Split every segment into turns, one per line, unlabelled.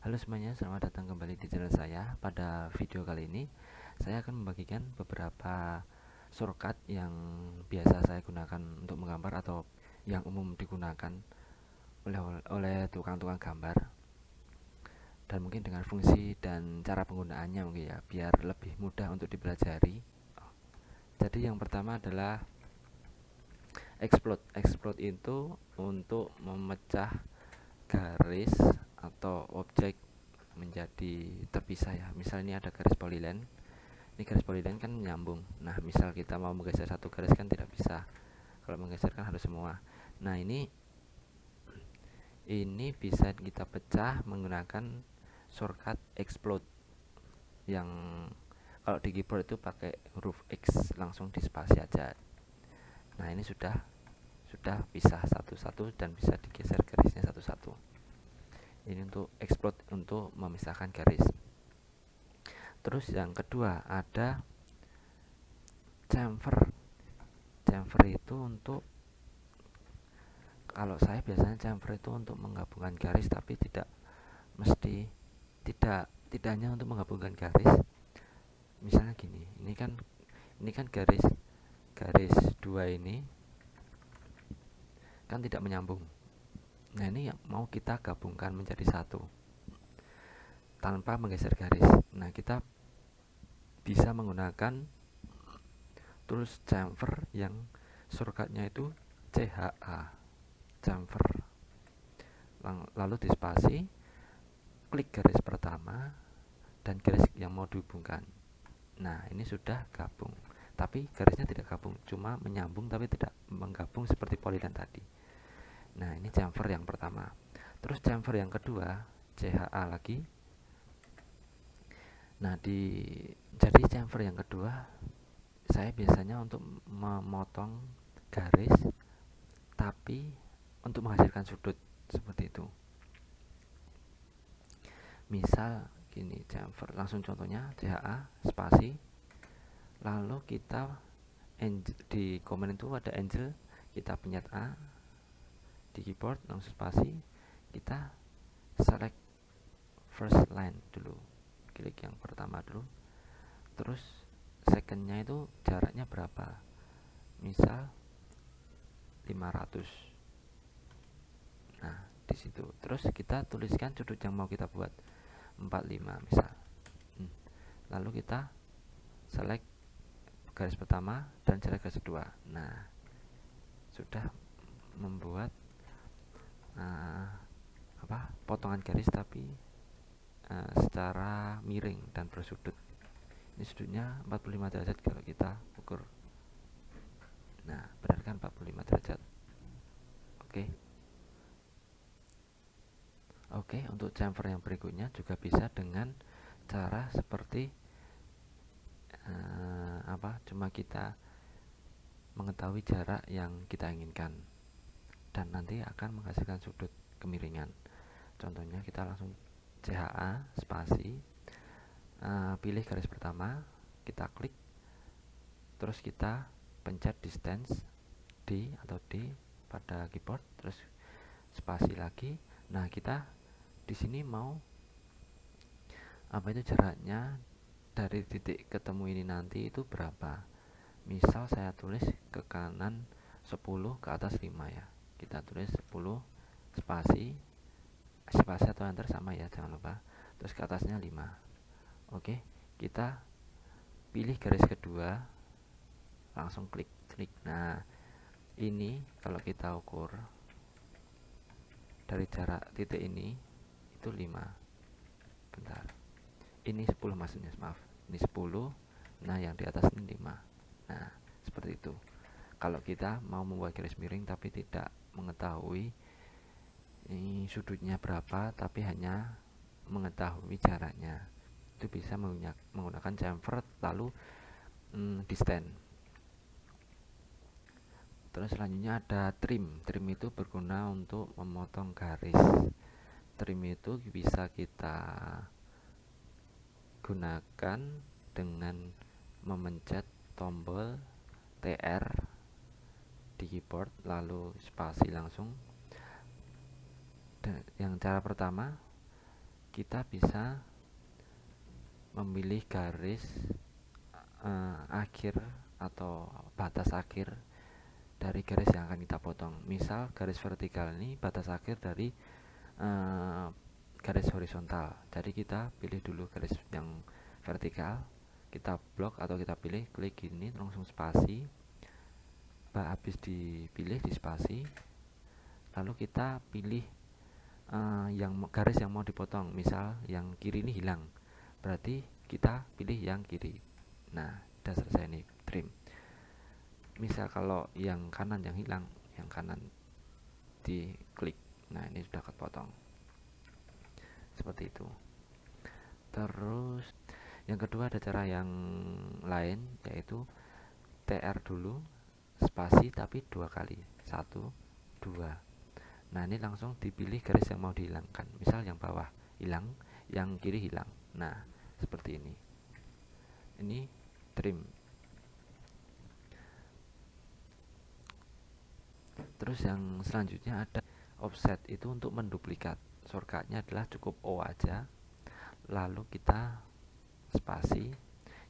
Halo semuanya, selamat datang kembali di channel saya. Pada video kali ini, saya akan membagikan beberapa shortcut yang biasa saya gunakan untuk menggambar atau yang umum digunakan oleh tukang-tukang gambar, dan mungkin dengan fungsi dan cara penggunaannya mungkin ya, biar lebih mudah untuk dipelajari. Jadi yang pertama adalah explode. Explode itu untuk memecah garis atau objek menjadi terpisah ya. Misal ini ada garis polyline. Ini garis polyline kan menyambung. Nah, misal kita mau menggeser satu garis kan tidak bisa. Kalau menggeser kan harus semua. Nah, ini bisa kita pecah menggunakan shortcut explode yang kalau di keyboard itu pakai huruf X, langsung di spasi aja. Nah, ini sudah pisah satu-satu dan bisa digeser garisnya satu-satu. Ini untuk explode, untuk memisahkan garis. Terus yang kedua ada chamfer. Chamfer itu untuk, kalau saya biasanya chamfer itu untuk menggabungkan garis, tapi tidak mesti, tidak hanya untuk menggabungkan garis. Misalnya gini, ini kan garis dua ini kan tidak menyambung. Nah, ini yang mau kita gabungkan menjadi satu tanpa menggeser garis. Nah, kita bisa menggunakan tools chamfer yang shortcutnya itu CHA, chamfer. Lalu di spasi, klik garis pertama dan garis yang mau dihubungkan. Nah, ini sudah gabung, tapi garisnya tidak gabung, cuma menyambung tapi tidak menggabung seperti polyline tadi. Nah, ini chamfer yang pertama. Terus chamfer yang kedua, CHA lagi. Nah, jadi chamfer yang kedua saya biasanya untuk memotong garis tapi untuk menghasilkan sudut seperti itu. Misal gini, chamfer, langsung contohnya CHA spasi, lalu kita di komen itu ada angel, kita pencet A di keyboard, langsung spasi, kita select first line dulu, klik yang pertama dulu, terus secondnya itu jaraknya berapa, misal 500. Nah, di situ terus kita tuliskan sudut yang mau kita buat 45 misal. Lalu kita select garis pertama dan select garis kedua. Nah, sudah membuat potongan garis tapi secara miring dan bersudut. Ini sudutnya 45 derajat kalau kita ukur. Nah, benar kan 45 derajat. Oke, untuk chamfer yang berikutnya juga bisa dengan cara seperti cuma kita mengetahui jarak yang kita inginkan dan nanti akan menghasilkan sudut kemiringan. Contohnya kita langsung CHA spasi, pilih garis pertama, kita klik, terus kita pencet distance D atau D pada keyboard, terus spasi lagi. Nah, kita di sini mau jaraknya dari titik ketemu ini nanti itu berapa. Misal saya tulis ke kanan 10, ke atas 5 ya. Kita tulis 10 spasi atau enter sama ya, jangan lupa. Terus ke atasnya 5. Oke, kita pilih garis kedua, langsung klik. Nah, ini kalau kita ukur dari jarak titik ini itu 5. Bentar. Ini 10 maksudnya, maaf. Ini 10. Nah, yang di atas ini 5. Nah, seperti itu. Kalau kita mau membuat garis miring tapi tidak mengetahui ini sudutnya berapa, tapi hanya mengetahui jaraknya, itu bisa menggunakan chamfer lalu distance. Terus selanjutnya ada trim. Trim itu berguna untuk memotong garis. Trim itu bisa kita gunakan dengan memencet tombol TR di keyboard lalu spasi langsung. Dan yang cara pertama kita bisa memilih garis akhir atau batas akhir dari garis yang akan kita potong. Misal garis vertikal ini batas akhir dari garis horizontal. Jadi kita pilih dulu garis yang vertikal, kita blok atau kita pilih, klik ini langsung spasi. Habis dipilih di spasi, lalu kita pilih garis yang mau dipotong. Misal yang kiri ini hilang, berarti kita pilih yang kiri. Nah, sudah selesai nih, trim. Misal kalau yang kanan yang hilang, yang kanan diklik. Nah, ini sudah kepotong. Seperti itu. Terus yang kedua ada cara yang lain, yaitu TR dulu spasi tapi 2 kali. 1 2. Nah, ini langsung dipilih garis yang mau dihilangkan. Misal yang bawah hilang, yang kiri hilang. Nah, seperti ini. Ini trim. Terus yang selanjutnya ada offset, itu untuk menduplikat. Shortcutnya adalah cukup O aja. Lalu kita spasi,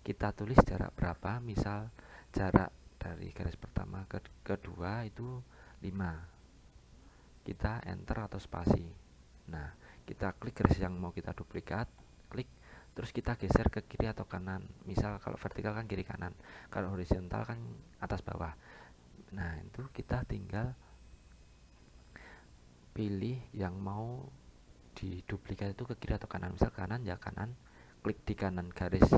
kita tulis jarak berapa. Misal jarak dari garis pertama ke kedua itu 5. Kita enter atau spasi. Nah, kita klik garis yang mau kita duplikat, klik, terus kita geser ke kiri atau kanan. Misal kalau vertikal kan kiri kanan, kalau horizontal kan atas bawah. Nah, itu kita tinggal pilih yang mau diduplikat itu ke kiri atau kanan. Misal kanan ya kanan, klik di kanan garis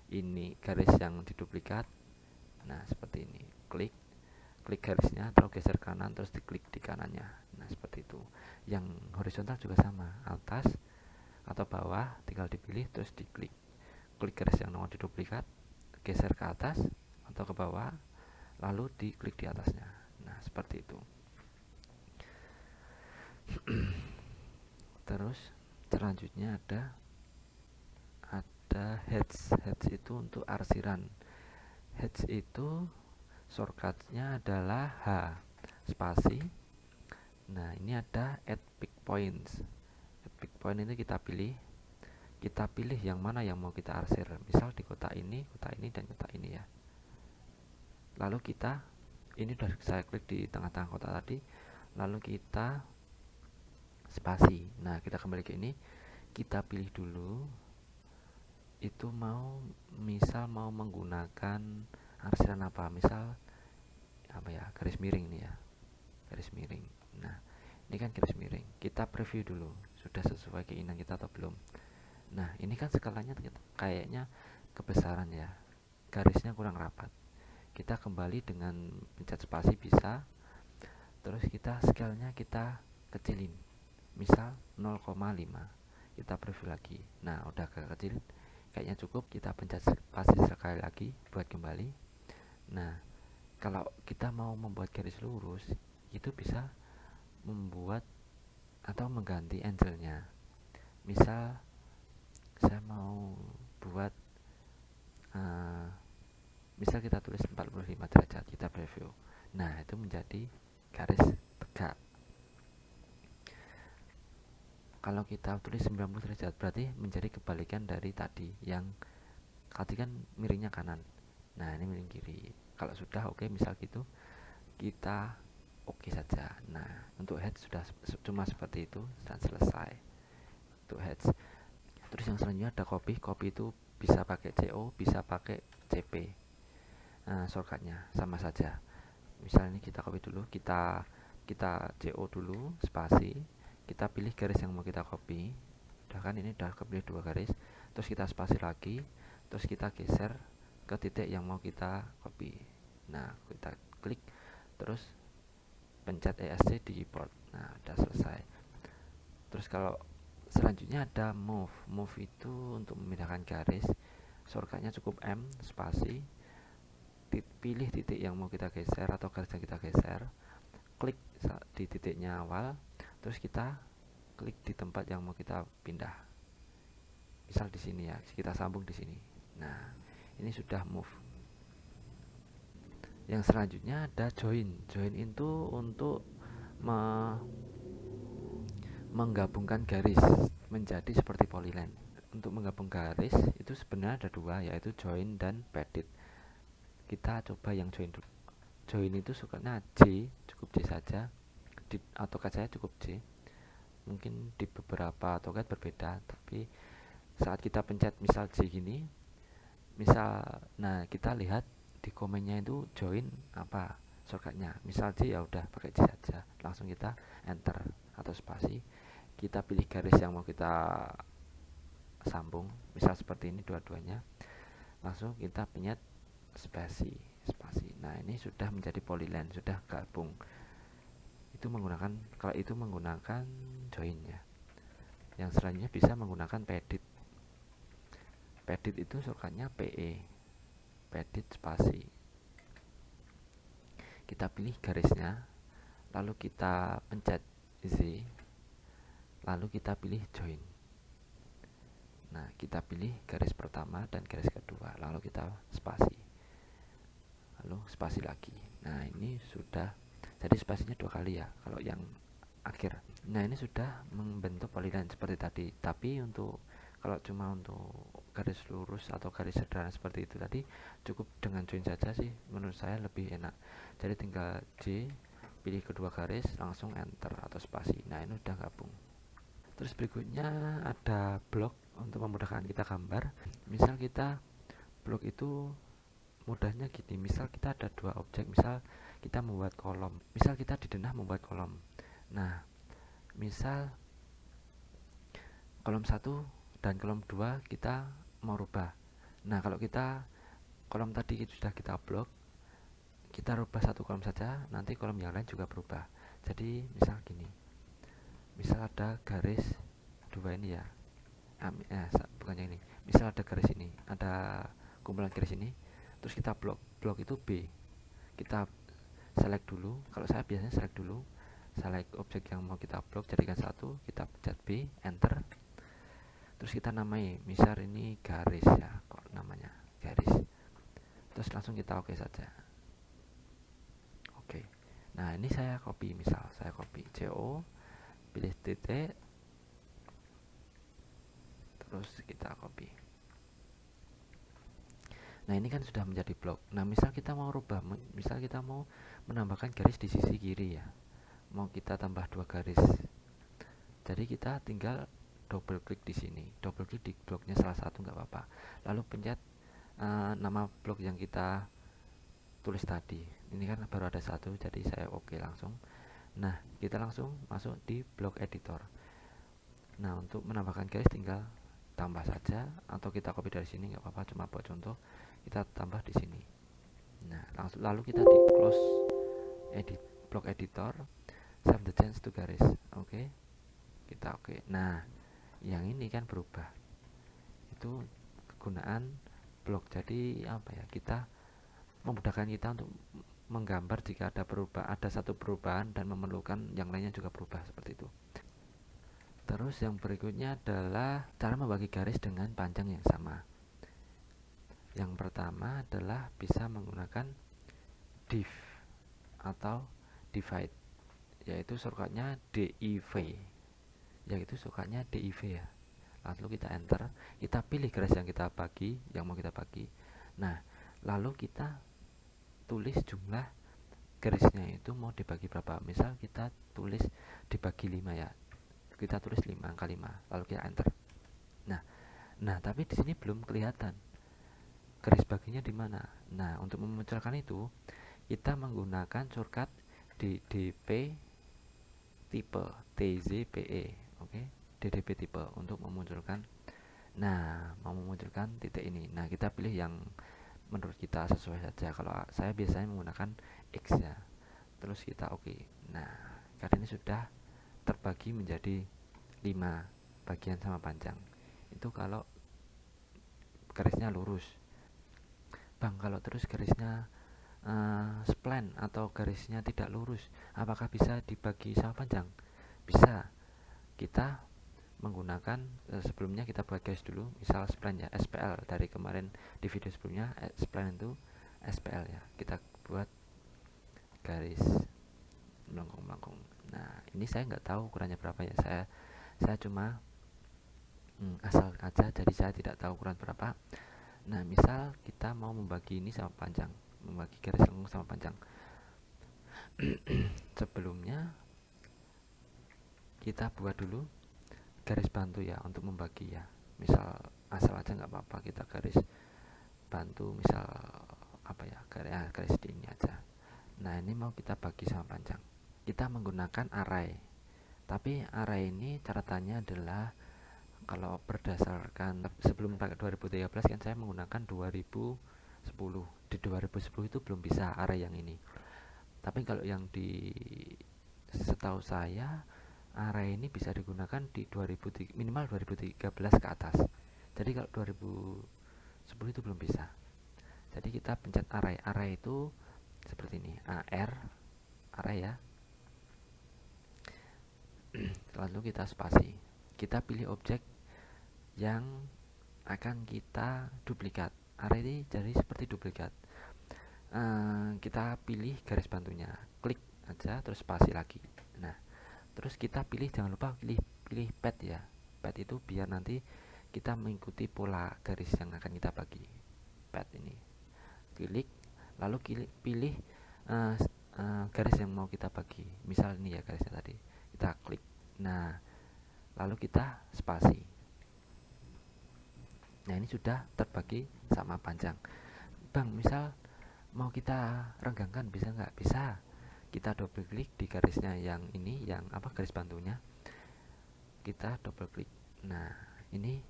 ini, garis yang diduplikat. Nah, seperti ini, klik garisnya, terus geser kanan, terus diklik di kanannya. Nah, seperti itu. Yang horizontal juga sama, atas atau bawah tinggal dipilih terus diklik. Klik garis yang mau diduplikat, geser ke atas atau ke bawah, lalu diklik di atasnya. Nah, seperti itu. Terus selanjutnya ada heads. Heads itu untuk arsiran. Heads itu shortcutnya adalah H spasi. Nah, ini ada add pick points. Add pick point ini kita pilih yang mana yang mau kita arsir. Misal di kotak ini, dan kotak ini ya. Lalu kita, ini udah saya klik di tengah-tengah kotak tadi, lalu kita spasi. Nah, kita kembali ke ini, kita pilih dulu itu misal mau menggunakan arsiran apa. Misal apa ya, garis miring nih ya, garis miring. Nah, ini kan garis miring, kita preview dulu sudah sesuai keinginan kita atau belum. Nah, ini kan skalanya kayaknya kebesaran ya, garisnya kurang rapat. Kita kembali dengan pencet spasi bisa, terus kita skalanya kita kecilin, misal 0,5, kita preview lagi. Nah, udah kecil, kayaknya cukup, kita pencet spasi sekali lagi buat kembali. Nah, kalau kita mau membuat garis lurus, itu bisa membuat atau mengganti angle-nya. Misal saya mau buat misal kita tulis 45 derajat, kita preview. Nah, itu menjadi garis tegak. Kalau kita tulis 90 derajat, berarti menjadi kebalikan dari tadi. Yang tadi kan miringnya kanan, nah ini miring kiri. Kalau sudah oke, misal gitu, kita oke saja. Nah, untuk heads sudah cuma seperti itu dan selesai untuk heads. Terus yang selanjutnya ada copy. Copy itu bisa pakai CO, bisa pakai CP. Nah, shortcutnya sama saja. Misal ini kita copy dulu, kita CO dulu, spasi, kita pilih garis yang mau kita copy. Udah kan, ini udah kepilih 2 garis. Terus kita spasi lagi, terus kita geser ke titik yang mau kita copy. Nah, kita klik, terus pencet ESC di keyboard. Nah, udah selesai. Terus kalau selanjutnya ada move. Move itu untuk memindahkan garis. Shortcutnya cukup M spasi, pilih titik yang mau kita geser atau garis yang kita geser, klik di titiknya awal, terus kita klik di tempat yang mau kita pindah. Misal di sini ya, kita sambung di sini. Nah, ini sudah move. Yang selanjutnya ada join. Join itu untuk menggabungkan garis. menjadi seperti polyline. Untuk menggabung garis itu sebenarnya ada dua, yaitu join dan padded. Kita coba yang join dulu. Join itu sukanya J, cukup J saja. Di AutoCAD saya cukup J. Mungkin di beberapa AutoCAD berbeda, tapi saat kita pencet misal J gini, misal, nah kita lihat di komennya itu join apa shortcutnya. Misal J, ya udah pakai J saja, langsung kita enter atau spasi. Kita pilih garis yang mau kita sambung, misal seperti ini dua-duanya, langsung kita pencet spasi. Nah ini sudah menjadi polyline, sudah gabung. Itu menggunakan, kalau itu menggunakan join ya. Yang selanjutnya bisa menggunakan padded. Padded itu shortcutnya PE, padded spasi. Kita pilih garisnya, lalu kita pencet Z, lalu kita pilih join. Nah kita pilih garis pertama dan garis kedua, lalu kita spasi, lalu spasi lagi. Nah ini sudah, jadi spasinya 2 kali ya kalau yang akhir. Nah ini sudah membentuk polyline seperti tadi, tapi untuk kalau cuma untuk garis lurus atau garis sederhana seperti itu tadi, cukup dengan join saja sih, menurut saya lebih enak. Jadi tinggal J, pilih kedua garis, langsung enter atau spasi. Nah ini udah gabung. Terus berikutnya ada blok untuk memudahkan kita gambar. Misal kita blok itu mudahnya gini, misal kita ada dua objek, misal kita membuat kolom, misal kita di denah membuat kolom. Nah misal kolom 1 dan kolom 2 kita mau rubah. Nah kalau kita kolom tadi sudah kita blok, kita rubah satu kolom saja, nanti kolom yang lain juga berubah. Jadi misal gini, misal ada garis 2 ini ya, bukannya ini, misal ada garis ini, ada kumpulan garis ini, terus kita blok itu B, kita select dulu. Kalau saya biasanya select dulu, select objek yang mau kita blok, jadikan satu, kita pencet B, enter. Terus kita namai, misal ini garis ya, kok namanya garis, terus langsung kita oke saja. Oke, nah ini saya copy, misal saya copy CO, pilih titik, terus kita copy. Nah ini kan sudah menjadi blok. Nah misal kita mau rubah, misal kita mau menambahkan garis di sisi kiri ya, mau kita tambah 2 garis, jadi kita tinggal double klik di sini, double klik di bloknya salah satu nggak apa-apa, lalu pencet nama blok yang kita tulis tadi. Ini kan baru ada satu, jadi saya oke langsung. Nah kita langsung masuk di blok editor. Nah untuk menambahkan garis tinggal tambah saja, atau kita copy dari sini nggak apa-apa, cuma buat contoh kita tambah di sini. Nah langsung, lalu kita di close block editor, save the change to garis. Oke, kita oke. Nah yang ini kan berubah, itu kegunaan blok. Jadi apa ya, kita memudahkan kita untuk menggambar jika ada satu perubahan dan memerlukan yang lainnya juga berubah, seperti itu. Terus yang berikutnya adalah cara membagi garis dengan panjang yang sama. Yang pertama adalah bisa menggunakan div atau divide, yaitu shortcutnya DIV, yaitu shortcutnya DIV ya. Lalu kita enter, kita pilih garis yang kita bagi, yang mau kita bagi. Nah lalu kita tulis jumlah garisnya itu mau dibagi berapa. Misal kita tulis dibagi 5 ya, kita tulis 5, angka 5, lalu kita enter. Nah tapi di sini belum kelihatan garis baginya di mana. Nah untuk memunculkan itu kita menggunakan shortcut DDP tipe TZPE. Oke, DDP tipe untuk memunculkan. Nah mau memunculkan titik ini, nah kita pilih yang menurut kita sesuai saja. Kalau saya biasanya menggunakan X ya, terus kita oke. Nah karena ini sudah terbagi menjadi 5 bagian sama panjang. Itu kalau garisnya lurus. Bang, kalau terus garisnya spline atau garisnya tidak lurus, apakah bisa dibagi sama panjang? Bisa. Kita menggunakan sebelumnya kita buat garis dulu, misal spline ya, SPL. Dari kemarin di video sebelumnya spline itu SPL ya, kita buat garis melengkung-melengkung. Nah ini saya nggak tahu ukurannya berapa ya, saya cuma asal aja, jadi saya tidak tahu ukuran berapa. Nah, misal kita mau membagi ini sama panjang, membagi garis lengkung sama panjang. Sebelumnya kita buat dulu garis bantu ya untuk membagi ya. Misal asal aja nggak apa-apa, kita garis bantu misal apa ya, garis di ini aja. Nah, ini mau kita bagi sama panjang. Kita menggunakan array. Tapi array ini catatannya adalah kalau berdasarkan sebelum pakai 2013 kan saya menggunakan 2010. Di 2010 itu belum bisa array yang ini. Tapi kalau yang di setahu saya array ini bisa digunakan di 2000 minimal 2013 ke atas. Jadi kalau 2010 itu belum bisa. Jadi kita pencet array. Array itu seperti ini, array ya. Lalu kita spasi. Kita pilih objek yang akan kita duplikat. Array ini jadi seperti duplikat. Kita pilih garis bantunya, klik aja terus spasi lagi. Nah, terus kita pilih, jangan lupa pilih pad ya. Pad itu biar nanti kita mengikuti pola garis yang akan kita bagi. Pad ini klik, lalu pilih garis yang mau kita bagi. Misal ini ya garisnya tadi, kita klik. Nah, lalu kita spasi. Nah, ini sudah terbagi sama panjang. Bang, misal mau kita renggangkan bisa nggak? Bisa. Kita double klik di garisnya yang ini, yang apa, garis bantunya. Kita double klik. Nah, ini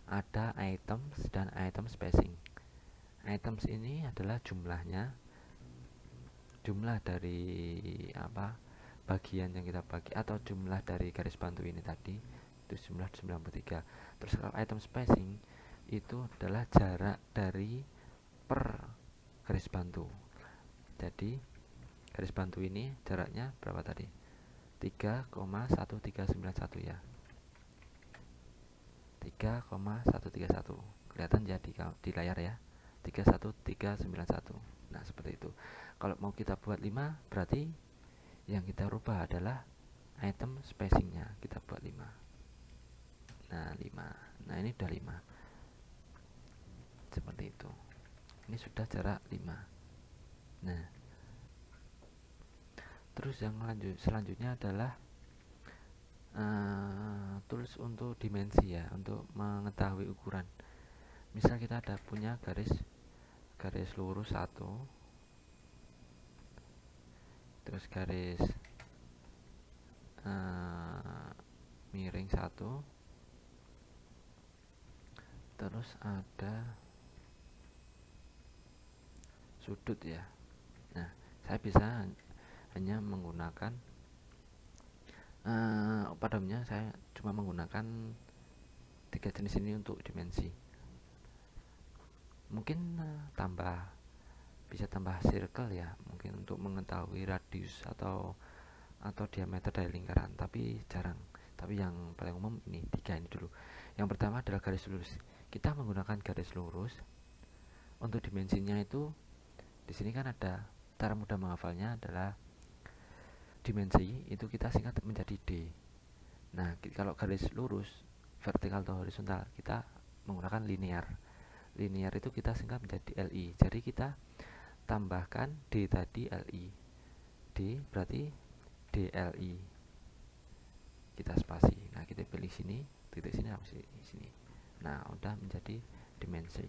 ada items dan item spacing. Items ini adalah jumlah dari apa, bagian yang kita bagi, atau jumlah dari garis bantu ini tadi itu jumlah 93. Terus kalau item spacing itu adalah jarak dari per garis bantu. Jadi garis bantu ini jaraknya berapa tadi? 3,1391 ya. 3,131. Kelihatan ya di layar ya. 31391. Nah, seperti itu. Kalau mau kita buat 5, berarti yang kita rubah adalah item spacingnya. Kita buat 5. Nah, 5. Nah, ini udah 5. Seperti itu. Ini sudah jarak 5. Nah, terus yang selanjutnya adalah tools untuk dimensi ya, untuk mengetahui ukuran. Misal kita ada punya garis lurus 1, terus garis miring 1, terus ada sudut ya. Nah, saya bisa hanya menggunakan pada umumnya saya cuma menggunakan 3 jenis ini untuk dimensi. Mungkin bisa tambah circle ya, mungkin untuk mengetahui radius atau diameter dari lingkaran, tapi jarang. Tapi yang paling umum ini 3 ini dulu. Yang pertama adalah garis lurus. Kita menggunakan garis lurus untuk dimensinya itu. Di sini kan ada, cara mudah menghafalnya adalah dimensi itu kita singkat menjadi D. Nah, kalau garis lurus vertikal atau horizontal kita menggunakan linear. Linear itu kita singkat menjadi LI. Jadi kita tambahkan D tadi LI. D berarti DLI. Kita spasi. Nah, kita pilih sini, titik sini harus sini. Nah, udah menjadi dimensi.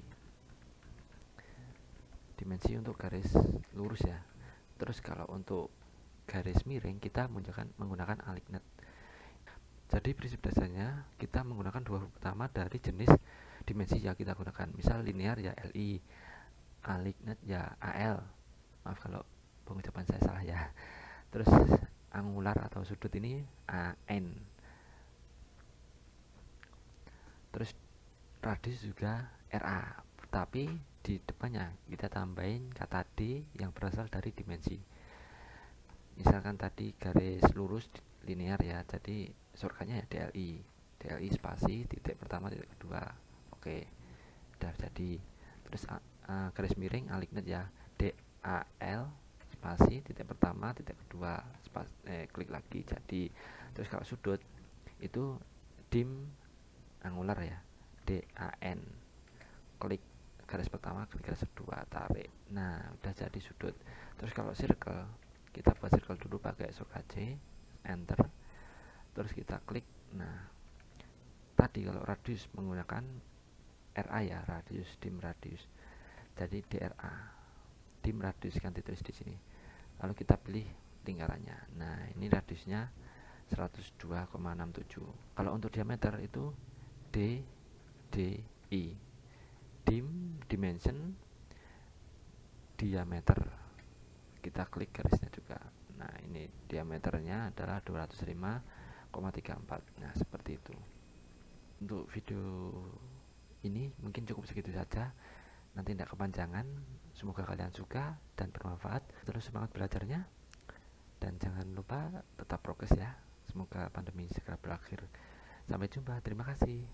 Dimensi untuk garis lurus ya. Terus kalau untuk garis miring kita menggunakan alignment. Jadi prinsip dasarnya kita menggunakan 2 huruf pertama dari jenis dimensi yang kita gunakan. Misal linear ya LI, alignment ya AL. Maaf kalau pengucapan saya salah ya. Terus angular atau sudut ini AN. Terus radius juga RA. Tapi di depannya kita tambahin kata D yang berasal dari dimensi. Misalkan tadi garis lurus linear ya, jadi shortcutnya ya DLI spasi titik pertama titik kedua. Oke, udah jadi. Terus garis miring alignment ya, DAL spasi titik pertama titik kedua klik lagi jadi. Terus kalau sudut itu dim angular ya, DAN, klik garis pertama, klik garis kedua, tarik. Nah, udah jadi sudut. Terus kalau circle, kita buat circle dulu pakai shortcut J, enter. Terus kita klik. Nah, tadi kalau radius menggunakan RA ya, radius, dim radius. Jadi DRA, dim radius kan ditulis di sini. Lalu kita pilih lingkarannya. Nah, ini radiusnya 102,67. Kalau untuk diameter itu DDI, dimension diameter. Kita klik garisnya juga. Nah, ini diameternya adalah 205,34. Nah, seperti itu. Untuk video ini mungkin cukup segitu saja. Nanti tidak kepanjangan. Semoga kalian suka dan bermanfaat. Terus semangat belajarnya, dan jangan lupa tetap prokes ya. Semoga pandemi segera berakhir. Sampai jumpa, terima kasih.